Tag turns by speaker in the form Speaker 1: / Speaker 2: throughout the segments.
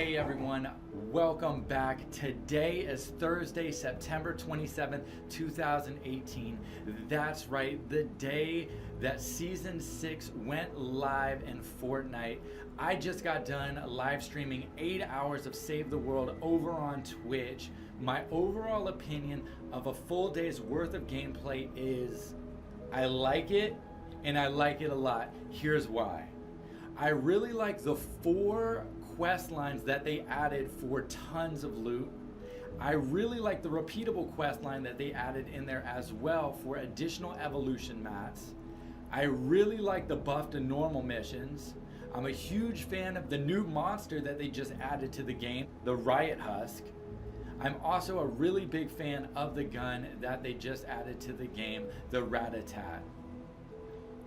Speaker 1: Hey everyone, welcome back. Today is Thursday, September 27th, 2018. That's right, the day that Season 6 went live in Fortnite. I just got done live streaming 8 hours of Save the World over on Twitch. My overall opinion of a full day's worth of gameplay is I like it, and I like it a lot. Here's why. I really like the 4 quest lines that they added for tons of loot. I really like the repeatable quest line that they added in there as well for additional evolution mats. I really like the buff to normal missions. I'm a huge fan of the new monster that they just added to the game, the Riot Husk. I'm also a really big fan of the gun that they just added to the game, the Ratatat.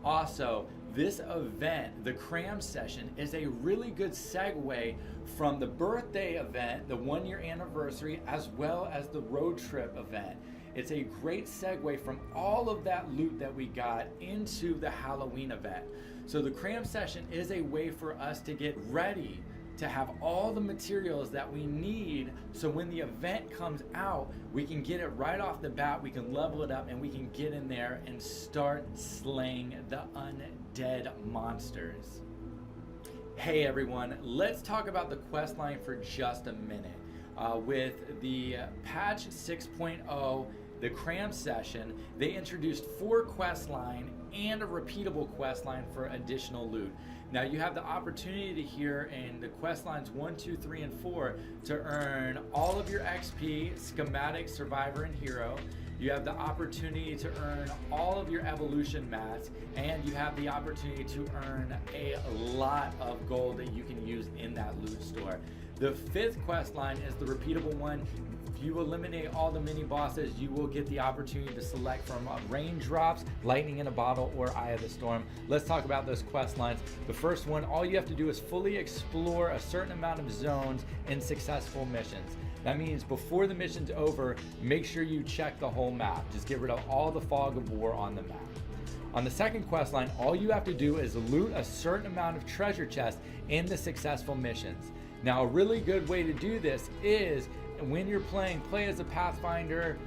Speaker 1: Also, this event, the cram session, is a really good segue from the birthday event, the 1-year anniversary, as well as the road trip event. It's a great segue from all of that loot that we got into the Halloween event. So the cram session is a way for us to get ready to have all the materials that we need, so when the event comes out, we can get it right off the bat, we can level it up, and we can get in there and start slaying the undead monsters. Hey everyone, let's talk about the quest line for just a minute. With the patch 6.0, the cram session, they introduced 4 quest line and a repeatable quest line for additional loot. Now you have the opportunity here in the quest lines 1, 2, 3, and 4 to earn all of your XP, schematic, survivor, and hero. You have the opportunity to earn all of your evolution mats, and you have the opportunity to earn a lot of gold that you can use in that loot store. The 5th quest line is the repeatable one. If you eliminate all the mini bosses, you will get the opportunity to select from raindrops, lightning in a bottle, or Eye of the Storm. Let's talk about those quest lines. The first one, all you have to do is fully explore a certain amount of zones in successful missions. That means before the mission's over, make sure you check the whole map. Just get rid of all the fog of war on the map. On the second quest line, all you have to do is loot a certain amount of treasure chests in the successful missions. Now, a really good way to do this is when you're playing, play as a Pathfinder.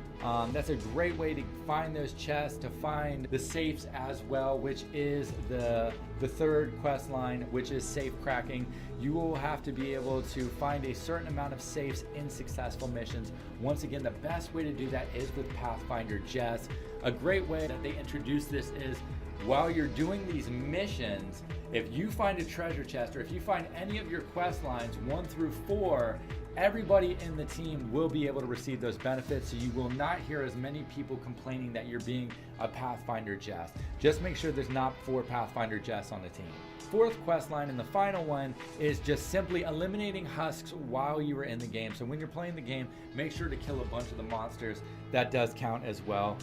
Speaker 1: That's a great way to find those chests, to find the safes as well, which is the 3rd quest line, which is safe cracking. You will have to be able to find a certain amount of safes in successful missions. Once again, the best way to do that is with Pathfinder Jess. A great way that they introduce this is while you're doing these missions, if you find a treasure chest or if you find any of your quest lines 1 through 4, everybody in the team will be able to receive those benefits, so you will not hear as many people complaining that you're being a Pathfinder Jess. Just make sure there's not 4 Pathfinder Jess on the team. 4th quest line and the final one is just simply eliminating husks while you are in the game. So when you're playing the game, make sure to kill a bunch of the monsters. That does count as well.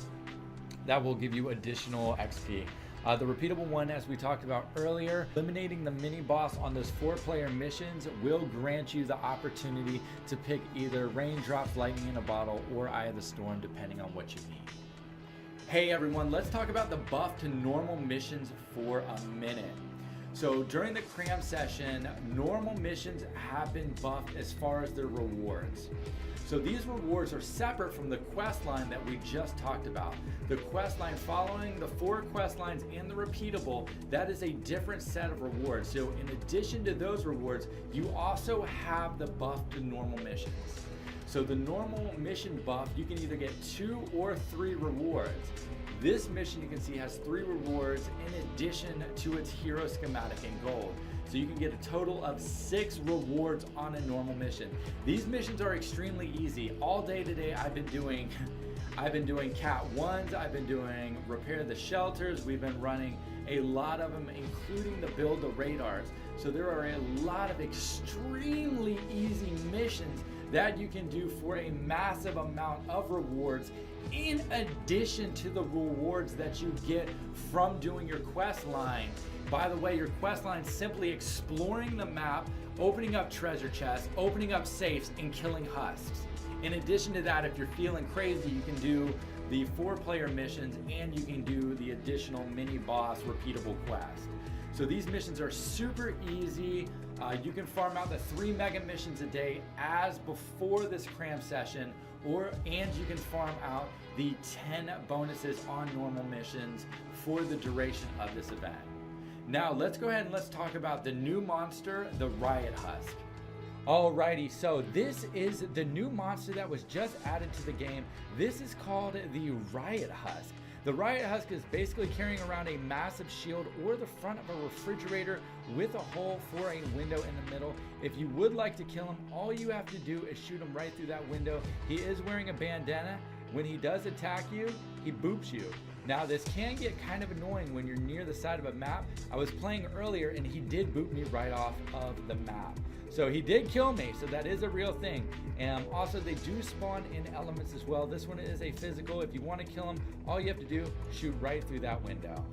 Speaker 1: That will give you additional XP. The repeatable one, as we talked about earlier, eliminating the mini boss on those 4-player missions will grant you the opportunity to pick either raindrops, lightning in a bottle, or Eye of the Storm, depending on what you need. Hey everyone, let's talk about the buff to normal missions for a minute. So during the cram session, normal missions have been buffed as far as their rewards. So these rewards are separate from the quest line that we just talked about. The quest line following the 4 quest lines and the repeatable, that is a different set of rewards. So in addition to those rewards, you also have the buff to normal missions. So the normal mission buff, you can either get 2 or 3 rewards. This mission, you can see, has 3 rewards in addition to its hero schematic and gold. So you can get a total of 6 rewards on a normal mission. These missions are extremely easy. All day today I've been doing Cat 1s, I've been doing repair the shelters, we've been running a lot of them, including the build the radars. So there are a lot of extremely easy missions that you can do for a massive amount of rewards, in addition to the rewards that you get from doing your quest line. By the way, your quest line is simply exploring the map, opening up treasure chests, opening up safes, and killing husks. In addition to that, if you're feeling crazy, you can do the 4-player missions and you can do the additional mini boss repeatable quest. So these missions are super easy. You can farm out the 3 mega missions a day as before this cram session, and you can farm out the 10 bonuses on normal missions for the duration of this event. Now let's go ahead and let's talk about the new monster, the Riot Husk. Alrighty, so this is the new monster that was just added to the game. This is called the Riot Husk. The Riot Husk is basically carrying around a massive shield or the front of a refrigerator with a hole for a window in the middle. If you would like to kill him, all you have to do is shoot him right through that window. He is wearing a bandana. When he does attack you, he boops you. Now this can get kind of annoying when you're near the side of a map. I was playing earlier and he did boot me right off of the map. So he did kill me, so that is a real thing. And also they do spawn in elements as well. This one is a physical. If you want to kill him, all you have to do, shoot right through that window.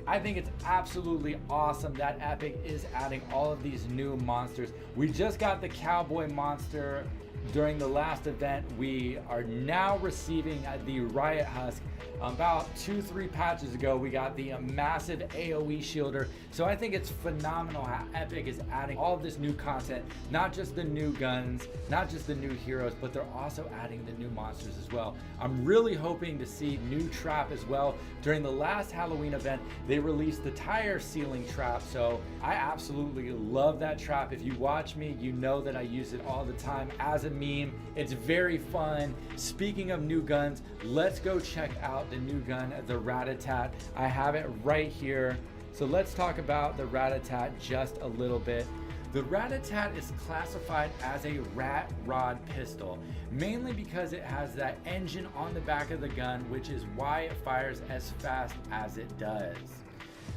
Speaker 1: I think it's absolutely awesome that Epic is adding all of these new monsters. We just got the cowboy monster during the last event. We are now receiving the Riot Husk. About 2-3 patches ago, we got the massive AoE shielder. So I think it's phenomenal how Epic is adding all of this new content, not just the new guns, not just the new heroes, but they're also adding the new monsters as well. I'm really hoping to see new trap as well. During the last Halloween event, they released the tire sealing trap. So I absolutely love that trap. If you watch me, you know that I use it all the time as a meme. It's very fun. Speaking of new guns, let's go check out the new gun, the Ratatat. I have it right here. So let's talk about the Ratatat just a little bit. The Ratatat is classified as a rat rod pistol, mainly because it has that engine on the back of the gun, which is why it fires as fast as it does.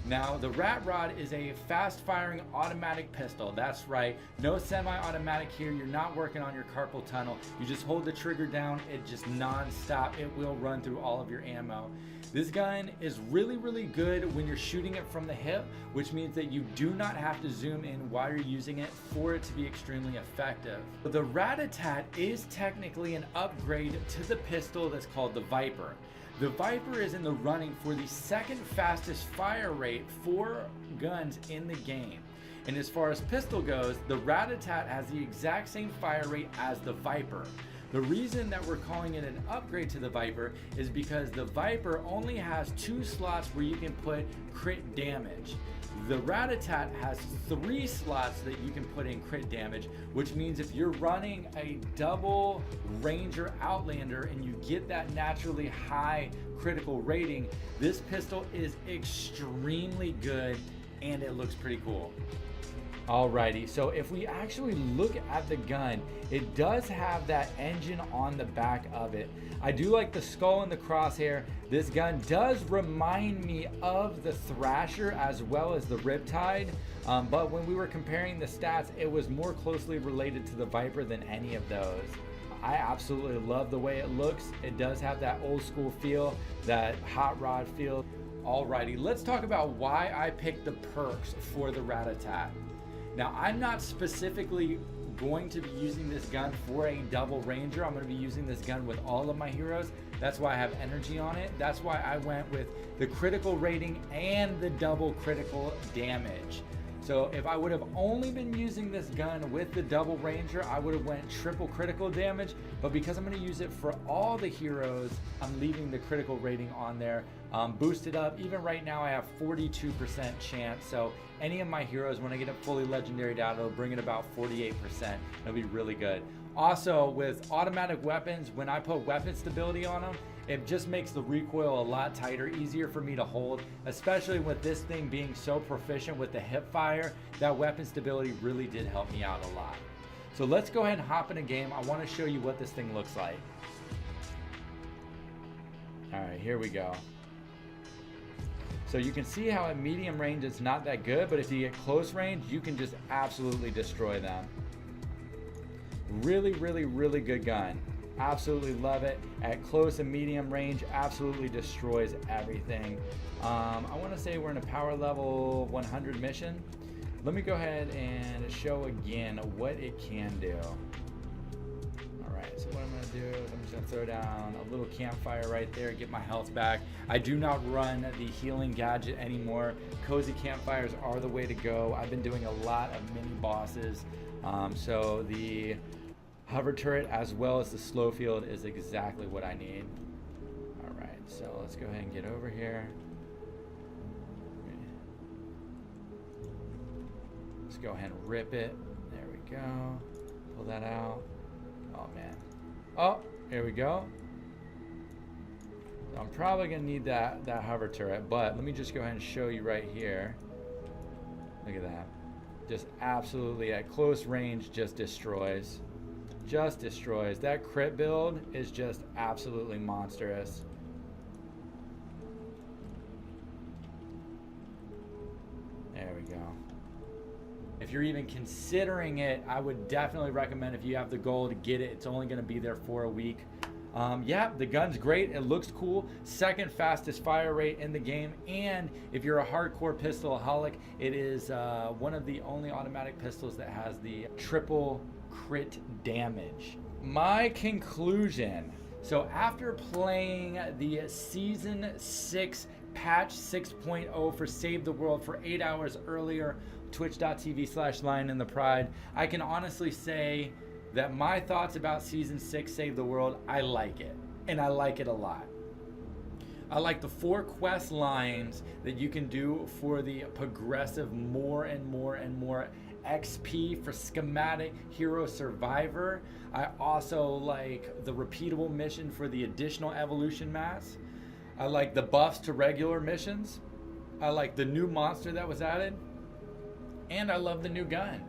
Speaker 1: Now, the Rat Rod is a fast-firing automatic pistol. That's right, no semi-automatic here. You're not working on your carpal tunnel. You just hold the trigger down, it just non-stop. It will run through all of your ammo. This gun is really, really good when you're shooting it from the hip, which means that you do not have to zoom in while you're using it for it to be extremely effective. But the Ratatat is technically an upgrade to the pistol that's called the Viper. The Viper is in the running for the second fastest fire rate for guns in the game. And as far as pistol goes, the Ratatat has the exact same fire rate as the Viper. The reason that we're calling it an upgrade to the Viper is because the Viper only has 2 slots where you can put crit damage. The Ratatat has 3 slots that you can put in crit damage, which means if you're running a double Ranger Outlander and you get that naturally high critical rating, this pistol is extremely good and it looks pretty cool. Alrighty, so if we actually look at the gun, it does have that engine on the back of it. I do like the skull and the crosshair. This gun does remind me of the Thrasher as well as the Riptide, but when we were comparing the stats, it was more closely related to the Viper than any of those. I absolutely love the way it looks. It does have that old school feel, that hot rod feel. Alrighty, let's talk about why I picked the perks for the Ratatat. Now, I'm not specifically going to be using this gun for a double Ranger. I'm going to be using this gun with all of my heroes. That's why I have energy on it. That's why I went with the critical rating and the double critical damage. So if I would have only been using this gun with the double Ranger, I would have went triple critical damage. But because I'm going to use it for all the heroes, I'm leaving the critical rating on there. Boosted up. Even right now, I have 42% chance. So any of my heroes, when I get it fully legendaried out, it'll bring it about 48%. It'll be really good. Also, with automatic weapons, when I put weapon stability on them, it just makes the recoil a lot tighter, easier for me to hold, especially with this thing being so proficient with the hip fire. That weapon stability really did help me out a lot. So let's go ahead and hop in a game. I want to show you what this thing looks like. All right, here we go. So you can see how at medium range it's not that good, but if you get close range, you can just absolutely destroy them. Really, really, really good gun. Absolutely love it. At close and medium range, absolutely destroys everything. I want to say we're in a power level 100 mission. Let me go ahead and show again what it can do. All right, so what I'm gonna do is I'm just gonna throw down a little campfire right there, get my health back. I do not run the healing gadget anymore. Cozy campfires are the way to go. I've been doing a lot of mini bosses. So the hover turret as well as the slow field is exactly what I need. All right, so let's go ahead and get over here. Let's go ahead and rip it. There we go. Pull that out. Oh man. Oh, here we go. I'm probably gonna need that hover turret, but let me just go ahead and show you right here. Look at that. Just absolutely at close range, just destroys. Just destroys. That crit build is just absolutely monstrous. There we go. If you're even considering it, I would definitely recommend, if you have the goal, to get it. It's only going to be there for a week. Yeah, the gun's great. It looks cool. Second fastest fire rate in the game. And if you're a hardcore pistol-aholic, it is one of the only automatic pistols that has the triple crit damage. My conclusion. So after playing the Season 6 Patch 6.0 for Save the World for 8 hours earlier, twitch.tv/LionInThePride, I can honestly say that my thoughts about Season 6 Save the World, I like it. And I like it a lot. I like the 4 quest lines that you can do for the progressive more and more XP for Schematic Hero Survivor. I also like the repeatable mission for the additional evolution mass. I like the buffs to regular missions. I like the new monster that was added. And I love the new gun.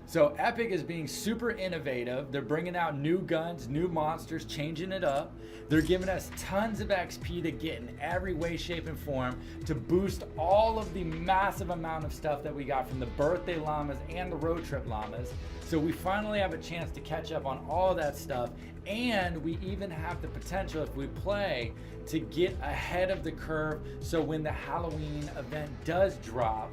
Speaker 1: So Epic is being super innovative. They're bringing out new guns, new monsters, changing it up. They're giving us tons of XP to get in every way, shape, and form to boost all of the massive amount of stuff that we got from the birthday llamas and the road trip llamas. So we finally have a chance to catch up on all that stuff. And we even have the potential, if we play, to get ahead of the curve. So when the Halloween event does drop,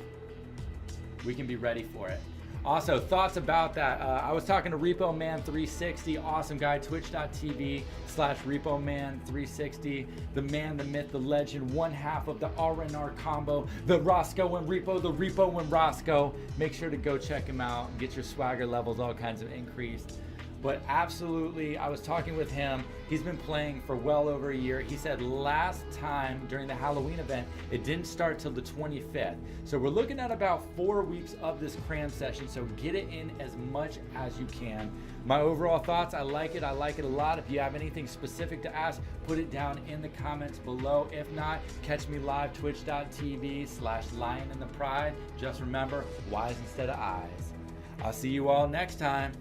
Speaker 1: we can be ready for it. Also, thoughts about that. I was talking to RepoMan360, awesome guy, twitch.tv/RepoMan360, the man, the myth, the legend, one half of the RNR combo, the Roscoe and Repo, the Repo and Roscoe. Make sure to go check him out, get your swagger levels all kinds of increased. But absolutely, I was talking with him. He's been playing for well over a year. He said last time during the Halloween event, it didn't start till the 25th. So we're looking at about 4 weeks of this cram session. So get it in as much as you can. My overall thoughts, I like it a lot. If you have anything specific to ask, put it down in the comments below. If not, catch me live, twitch.tv/LionInThePride. Just remember, Y's instead of I's. I'll see you all next time.